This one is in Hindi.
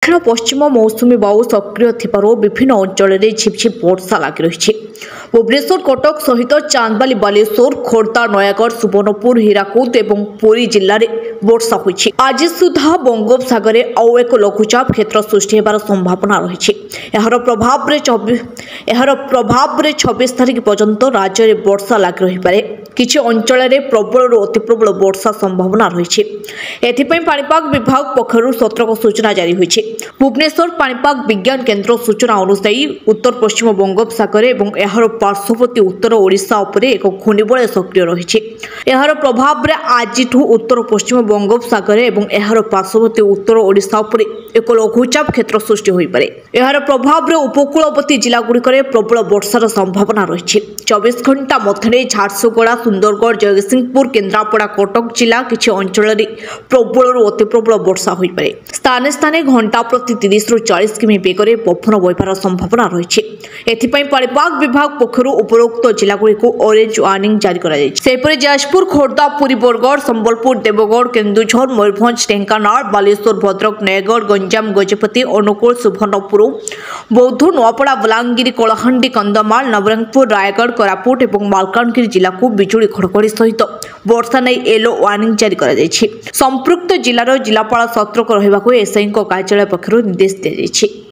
दक्षिण पश्चिम मौसुमी बायु सक्रिय थिबारु विभिन्न अंचल में झिपझिप वर्षा लगी रही। भुवनेश्वर कटक सहित चांदबाली बालेश्वर खोर्धा नयागढ़ सुवर्णपुर हीराकुद और पुरी जिले में वर्षा हुई। आज सुधा बंगोपसागर में आउ एक लघुचाप क्षेत्र सृष्टि होबार संभावना रही। यार प्रभाव 26 तारिख पर्यंत राज्य में वर्षा लगी रही। किछि अंचल में प्रबल अति प्रबल वर्षा संभावना रही। एथिपाई पाणीपाग विभाग पक्षरु सतर्क सूचना जारी होइछि। भुवनेश्वर पाणीपाग विज्ञान केन्द्र सूचना अनुसार उत्तर पश्चिम बंगोपसागर और यार पार्श्ववर्ती उत्तर ओडिशा उपरे एक घूर्णिबलय सक्रिय रही। यार प्रभाव में आज उत्तर पश्चिम बंगोपसागर और यार पार्श्ववर्ती उत्तर ओडिशा उपरे एक लघुचाप क्षेत्र सृष्टि हो पारे। यार प्रभाव में उपकूलवर्ती जिलागुड़िक प्रबल वर्षार संभावना रही। 24 घंटा मध्य झारसुगुड़ा सुंदरगढ़ जगतसिंहपुर केन्द्रापड़ा कटक जिला किछि अंचल में प्रबल अति प्रबल वर्षा हो पारे। स्थाने स्थाने घंटा प्रति 30 ରୁ 40 किमी बेगर पवन बहिबार संभावना रही। एथिपाई पाणीपाग विभाग पक्षरु उपरोक्त जिलागुड़िक ऑरेंज वार्निंग जारी करा जायछि। सेपरि जाजपुर खोर्धा पुरी बरगढ़ संबलपुर देवगढ़ केन्दुझर मयूरभंज ढेंकानाल बालेश्वर भद्रक नयागढ़ गंजाम गजपति अनुगुल सुवर्णपुर बौद्ध नुआपड़ा बलांगीर कलाहांडी कंधमाल नवरंगपुर रायगढ़ कोरापुट और मालकानगिरी जिला को बिजुली घड़घड़ी सहित वर्षा नहीं येलो वार्निंग जारी करा जायछि। संपृक्त जिलार जिलापाल सतर्क रहिबाकु एसआई कार्यालय पक्षरु निर्देश दिया जायछि।